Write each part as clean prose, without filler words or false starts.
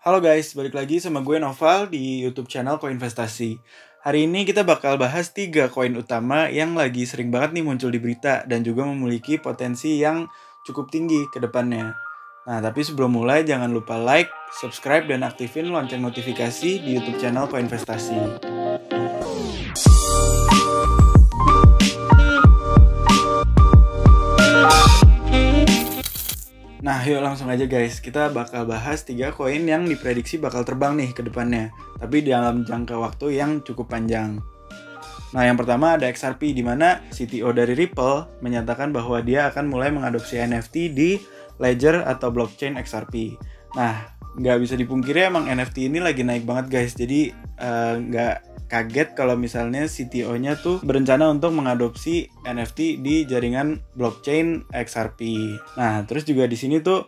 Halo guys, balik lagi sama gue Noval di YouTube channel Koinvestasi. Hari ini kita bakal bahas 3 koin utama yang lagi sering banget nih muncul di berita dan juga memiliki potensi yang cukup tinggi ke depannya. Nah, tapi sebelum mulai jangan lupa like, subscribe, dan aktifin lonceng notifikasi di YouTube channel Koinvestasi. Nah, yuk langsung aja guys, kita bakal bahas 3 koin yang diprediksi bakal terbang nih ke depannya, tapi dalam jangka waktu yang cukup panjang. Nah, yang pertama ada XRP, di mana CTO dari Ripple menyatakan bahwa dia akan mulai mengadopsi NFT di ledger atau blockchain XRP. Nah, nggak bisa dipungkiri emang NFT ini lagi naik banget guys, jadi nggak kaget kalau misalnya CTO-nya tuh berencana untuk mengadopsi NFT di jaringan blockchain XRP. Nah, terus juga di sini tuh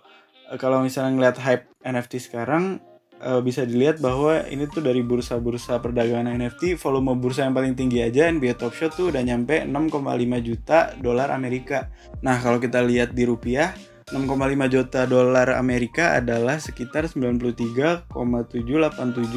kalau misalnya ngeliat hype NFT sekarang bisa dilihat bahwa ini tuh dari bursa-bursa perdagangan NFT, volume bursa yang paling tinggi aja NBA Top Shot tuh udah nyampe 6,5 juta dolar Amerika. Nah, kalau kita lihat di rupiah, 6,5 juta dolar Amerika adalah sekitar 93,787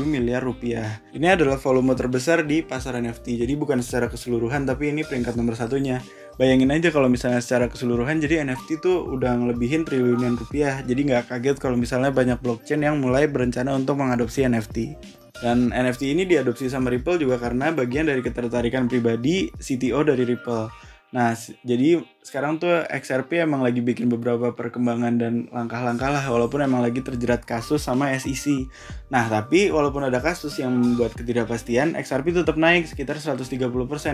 miliar rupiah. Ini adalah volume terbesar di pasar NFT. Jadi bukan secara keseluruhan, tapi ini peringkat nomor satunya. Bayangin aja kalau misalnya secara keseluruhan, jadi NFT tuh udah ngelebihin triliunan rupiah. Jadi nggak kaget kalau misalnya banyak blockchain yang mulai berencana untuk mengadopsi NFT. Dan NFT ini diadopsi sama Ripple juga karena bagian dari ketertarikan pribadi CTO dari Ripple. Nah, jadi sekarang tuh XRP emang lagi bikin beberapa perkembangan dan langkah-langkah lah, walaupun emang lagi terjerat kasus sama SEC. Nah, tapi walaupun ada kasus yang membuat ketidakpastian, XRP tetap naik sekitar 130%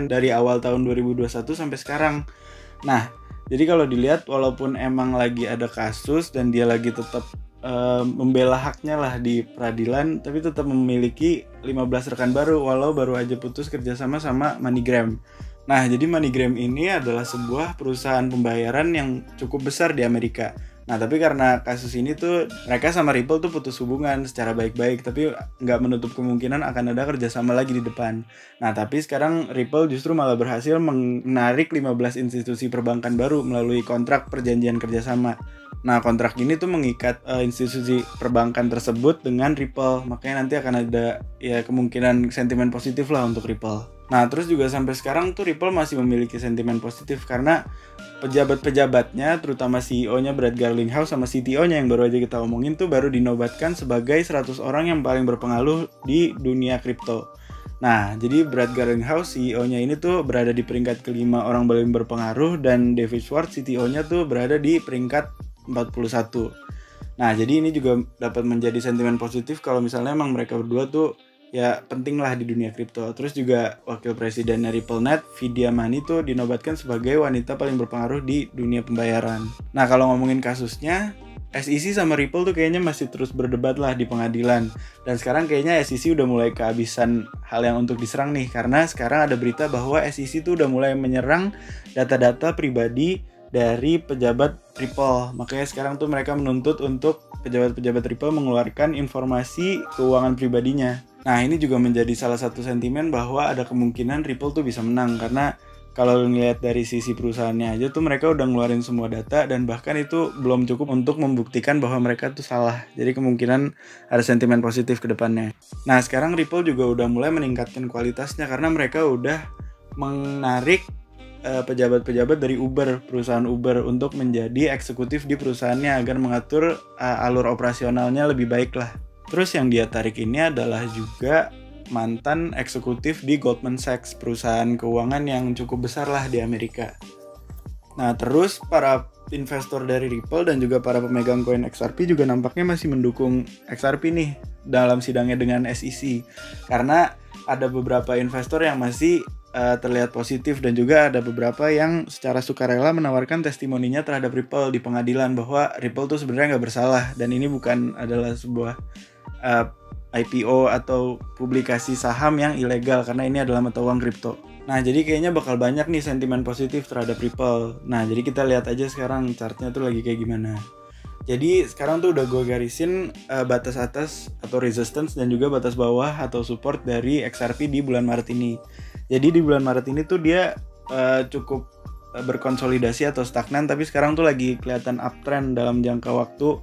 dari awal tahun 2021 sampai sekarang. Nah, jadi kalau dilihat walaupun emang lagi ada kasus dan dia lagi tetap membela haknya lah di peradilan, tapi tetap memiliki 15 rekan baru walau baru aja putus kerjasama sama MoneyGram. Nah, jadi MoneyGram ini adalah sebuah perusahaan pembayaran yang cukup besar di Amerika. Nah, tapi karena kasus ini tuh mereka sama Ripple tuh putus hubungan secara baik-baik, tapi nggak menutup kemungkinan akan ada kerjasama lagi di depan. Nah, tapi sekarang Ripple justru malah berhasil menarik 15 institusi perbankan baru melalui kontrak perjanjian kerjasama. Nah, kontrak ini tuh mengikat institusi perbankan tersebut dengan Ripple, makanya nanti akan ada ya kemungkinan sentimen positif lah untuk Ripple. Nah, terus juga sampai sekarang tuh Ripple masih memiliki sentimen positif karena pejabat-pejabatnya, terutama CEO-nya Brad Garlinghouse sama CTO-nya yang baru aja kita omongin tuh baru dinobatkan sebagai 100 orang yang paling berpengaruh di dunia kripto. Nah, jadi Brad Garlinghouse, CEO-nya ini tuh berada di peringkat kelima orang paling berpengaruh, dan David Schwartz, CTO-nya tuh berada di peringkat 41. Nah, jadi ini juga dapat menjadi sentimen positif kalau misalnya emang mereka berdua tuh ya penting lah di dunia kripto. Terus juga wakil presiden RippleNet, Vidya Mani tuh dinobatkan sebagai wanita paling berpengaruh di dunia pembayaran. Nah, kalau ngomongin kasusnya, SEC sama Ripple tuh kayaknya masih terus berdebat lah di pengadilan. Dan sekarang kayaknya SEC udah mulai kehabisan hal yang untuk diserang nih, karena sekarang ada berita bahwa SEC tuh udah mulai menyerang data-data pribadi dari pejabat Ripple. Makanya sekarang tuh mereka menuntut untuk pejabat-pejabat Ripple mengeluarkan informasi keuangan pribadinya. Nah, ini juga menjadi salah satu sentimen bahwa ada kemungkinan Ripple tuh bisa menang, karena kalau ngelihat dari sisi perusahaannya aja tuh mereka udah ngeluarin semua data dan bahkan itu belum cukup untuk membuktikan bahwa mereka tuh salah. Jadi kemungkinan ada sentimen positif ke depannya. Nah, sekarang Ripple juga udah mulai meningkatkan kualitasnya karena mereka udah menarik pejabat-pejabat dari Uber, perusahaan Uber, untuk menjadi eksekutif di perusahaannya agar mengatur alur operasionalnya lebih baik lah. Terus yang dia tarik ini adalah juga mantan eksekutif di Goldman Sachs, perusahaan keuangan yang cukup besar lah di Amerika. Nah, terus para investor dari Ripple dan juga para pemegang koin XRP juga nampaknya masih mendukung XRP nih dalam sidangnya dengan SEC. Karena ada beberapa investor yang masih terlihat positif dan juga ada beberapa yang secara sukarela menawarkan testimoninya terhadap Ripple di pengadilan bahwa Ripple tuh sebenarnya nggak bersalah dan ini bukan adalah sebuah IPO atau publikasi saham yang ilegal karena ini adalah mata uang kripto. Nah, jadi kayaknya bakal banyak nih sentimen positif terhadap Ripple. Nah, jadi kita lihat aja sekarang chartnya tuh lagi kayak gimana. Jadi sekarang tuh udah gue garisin batas atas atau resistance dan juga batas bawah atau support dari XRP di bulan Maret ini. Jadi di bulan Maret ini tuh dia cukup berkonsolidasi atau stagnan, tapi sekarang tuh lagi kelihatan uptrend dalam jangka waktu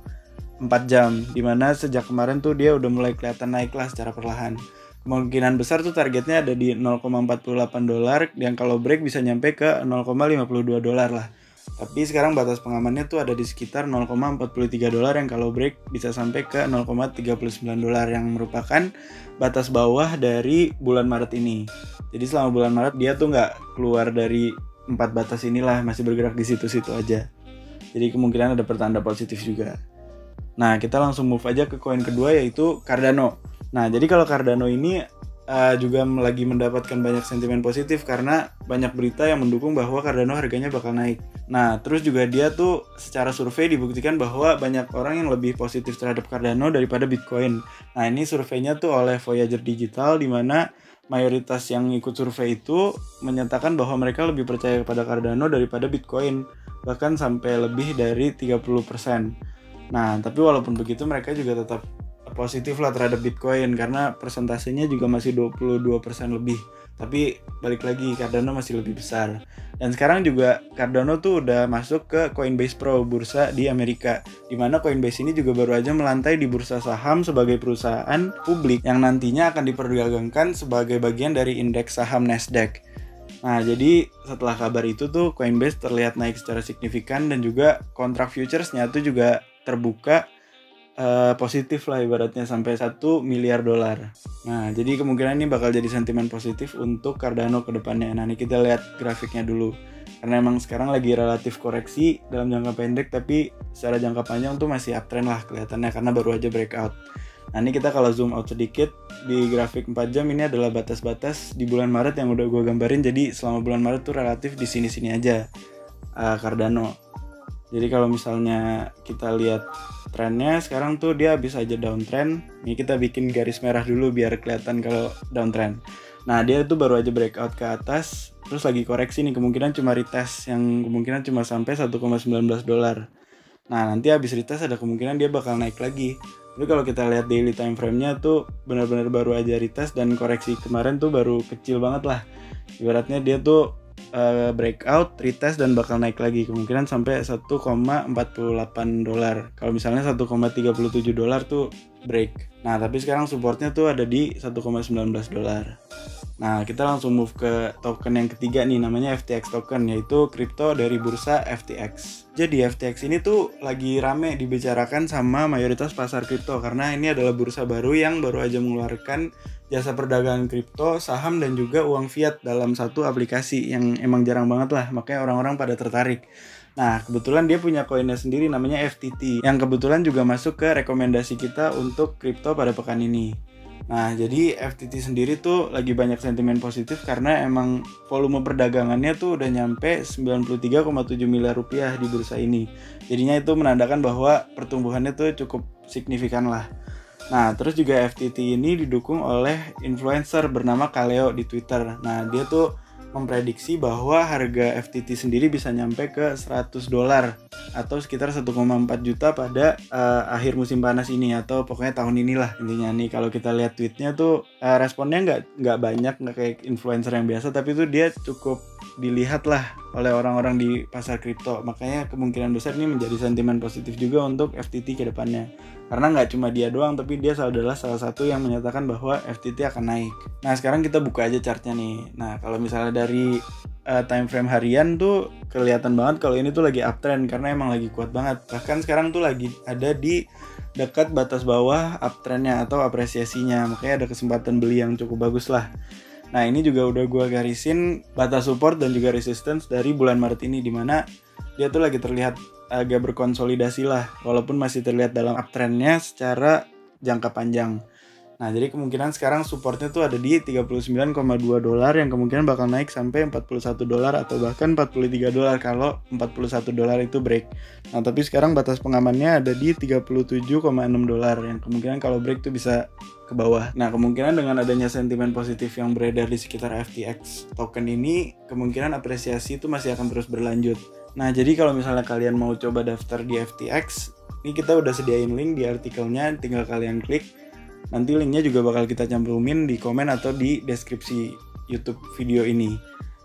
4 jam, dimana sejak kemarin tuh dia udah mulai kelihatan naik lah secara perlahan. Kemungkinan besar tuh targetnya ada di $0,48, yang kalau break bisa nyampe ke $0,52 lah. Tapi sekarang batas pengamannya tuh ada di sekitar $0,43, yang kalau break bisa sampai ke $0,39, yang merupakan batas bawah dari bulan Maret ini. Jadi selama bulan Maret dia tuh nggak keluar dari 4 batas inilah, masih bergerak di situ-situ aja. Jadi kemungkinan ada pertanda positif juga. Nah, kita langsung move aja ke koin kedua, yaitu Cardano. Nah, jadi kalau Cardano ini juga lagi mendapatkan banyak sentimen positif karena banyak berita yang mendukung bahwa Cardano harganya bakal naik. Nah, terus juga dia tuh secara survei dibuktikan bahwa banyak orang yang lebih positif terhadap Cardano daripada Bitcoin. Nah, ini surveinya tuh oleh Voyager Digital, di mana mayoritas yang ikut survei itu menyatakan bahwa mereka lebih percaya kepada Cardano daripada Bitcoin, bahkan sampai lebih dari 30%. Nah, tapi walaupun begitu mereka juga tetap positif lah terhadap Bitcoin karena persentasenya juga masih 22% lebih. Tapi balik lagi, Cardano masih lebih besar. Dan sekarang juga Cardano tuh udah masuk ke Coinbase Pro, bursa di Amerika, dimana Coinbase ini juga baru aja melantai di bursa saham sebagai perusahaan publik yang nantinya akan diperdagangkan sebagai bagian dari indeks saham Nasdaq. Nah, jadi setelah kabar itu tuh Coinbase terlihat naik secara signifikan, dan juga kontrak futuresnya tuh juga terbuka positif lah ibaratnya sampai $1 miliar. Nah, jadi kemungkinan ini bakal jadi sentimen positif untuk Cardano ke depannya. Nah, ini kita lihat grafiknya dulu. Karena emang sekarang lagi relatif koreksi dalam jangka pendek, tapi secara jangka panjang tuh masih uptrend lah kelihatannya karena baru aja breakout. Nah, ini kita kalau zoom out sedikit di grafik 4 jam, ini adalah batas-batas di bulan Maret yang udah gue gambarin. Jadi selama bulan Maret tuh relatif di sini-sini aja Cardano. Jadi kalau misalnya kita lihat trennya sekarang tuh dia habis aja downtrend. Ini kita bikin garis merah dulu biar kelihatan kalau downtrend. Nah, dia tuh baru aja breakout ke atas, terus lagi koreksi nih, kemungkinan cuma retest, yang kemungkinan cuma sampai $1,19. Nah, nanti habis retest ada kemungkinan dia bakal naik lagi. Tapi kalau kita lihat daily time frame-nya tuh benar-benar baru aja retest, dan koreksi kemarin tuh baru kecil banget lah. Ibaratnya dia tuh breakout, retest, dan bakal naik lagi, kemungkinan sampai $1,48. Kalau misalnya $1,37 tuh break. Nah, tapi sekarang supportnya tuh ada di $1,19. Nah, kita langsung move ke token yang ketiga nih, namanya FTX token, yaitu kripto dari bursa FTX. Jadi FTX ini tuh lagi rame dibicarakan sama mayoritas pasar kripto karena ini adalah bursa baru yang baru aja mengeluarkan jasa perdagangan kripto, saham, dan juga uang fiat dalam satu aplikasi yang emang jarang banget lah, makanya orang-orang pada tertarik. Nah, kebetulan dia punya koinnya sendiri namanya FTT, yang kebetulan juga masuk ke rekomendasi kita untuk kripto pada pekan ini. Nah, jadi FTT sendiri tuh lagi banyak sentimen positif karena emang volume perdagangannya tuh udah nyampe 93,7 miliar rupiah di bursa ini. Jadinya itu menandakan bahwa pertumbuhannya tuh cukup signifikan lah. Nah, terus juga FTT ini didukung oleh influencer bernama Kaleo di Twitter. Nah, dia tuh memprediksi bahwa harga FTT sendiri bisa nyampe ke $100 atau sekitar 1,4 juta pada akhir musim panas ini, atau pokoknya tahun inilah intinya nih. Kalau kita lihat tweetnya tuh responnya nggak banyak, nggak kayak influencer yang biasa, tapi tuh dia cukup dilihat lah oleh orang-orang di pasar kripto. Makanya kemungkinan besar ini menjadi sentimen positif juga untuk FTT ke depannya. Karena nggak cuma dia doang, tapi dia adalah salah satu yang menyatakan bahwa FTT akan naik. Nah, sekarang kita buka aja chartnya nih. Nah, kalau misalnya dari time frame harian tuh kelihatan banget kalau ini tuh lagi uptrend karena emang lagi kuat banget. Bahkan sekarang tuh lagi ada di dekat batas bawah uptrendnya atau apresiasinya. Makanya ada kesempatan beli yang cukup bagus lah. Nah, ini juga udah gue garisin batas support dan juga resistance dari bulan Maret ini, dimana dia tuh lagi terlihat agak berkonsolidasi lah, walaupun masih terlihat dalam uptrendnya secara jangka panjang. Nah, jadi kemungkinan sekarang supportnya tuh ada di $39,2, yang kemungkinan bakal naik sampai $41 atau bahkan $43 kalau $41 itu break. Nah, tapi sekarang batas pengamannya ada di $37,6, yang kemungkinan kalau break tuh bisa ke bawah. Nah, kemungkinan dengan adanya sentimen positif yang beredar di sekitar FTX token ini, kemungkinan apresiasi itu masih akan terus berlanjut. Nah, jadi kalau misalnya kalian mau coba daftar di FTX, ini kita udah sediain link di artikelnya, tinggal kalian klik. Nanti linknya juga bakal kita cantumin di komen atau di deskripsi YouTube video ini.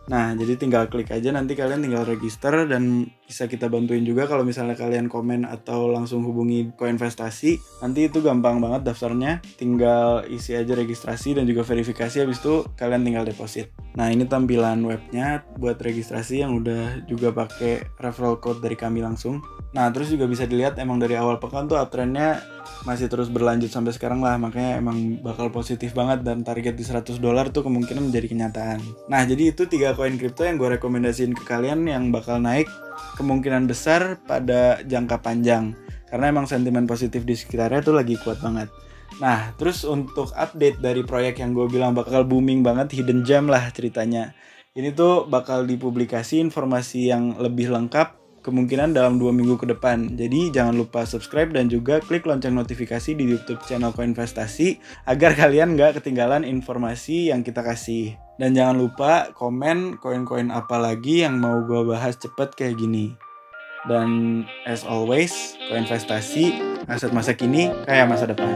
Nah, jadi tinggal klik aja, nanti kalian tinggal register, dan bisa kita bantuin juga kalau misalnya kalian komen atau langsung hubungi Koinvestasi. Nanti itu gampang banget daftarnya, tinggal isi aja registrasi dan juga verifikasi, habis itu kalian tinggal deposit. Nah, ini tampilan webnya buat registrasi yang udah juga pakai referral code dari kami langsung. Nah, terus juga bisa dilihat emang dari awal pekan tuh uptrendnya masih terus berlanjut sampai sekarang lah, makanya emang bakal positif banget, dan target di $100 tuh kemungkinan menjadi kenyataan. Nah, jadi itu 3 koin kripto yang gue rekomendasiin ke kalian yang bakal naik kemungkinan besar pada jangka panjang, karena emang sentimen positif di sekitarnya tuh lagi kuat banget. Nah, terus untuk update dari proyek yang gue bilang bakal booming banget, Hidden Gem lah ceritanya. Ini tuh bakal dipublikasi informasi yang lebih lengkap kemungkinan dalam 2 minggu ke depan. Jadi jangan lupa subscribe dan juga klik lonceng notifikasi di YouTube channel Koinvestasi agar kalian nggak ketinggalan informasi yang kita kasih. Dan jangan lupa komen koin-koin apa lagi yang mau gue bahas cepet kayak gini. Dan as always, Koinvestasi, aset masa kini kayak masa depan.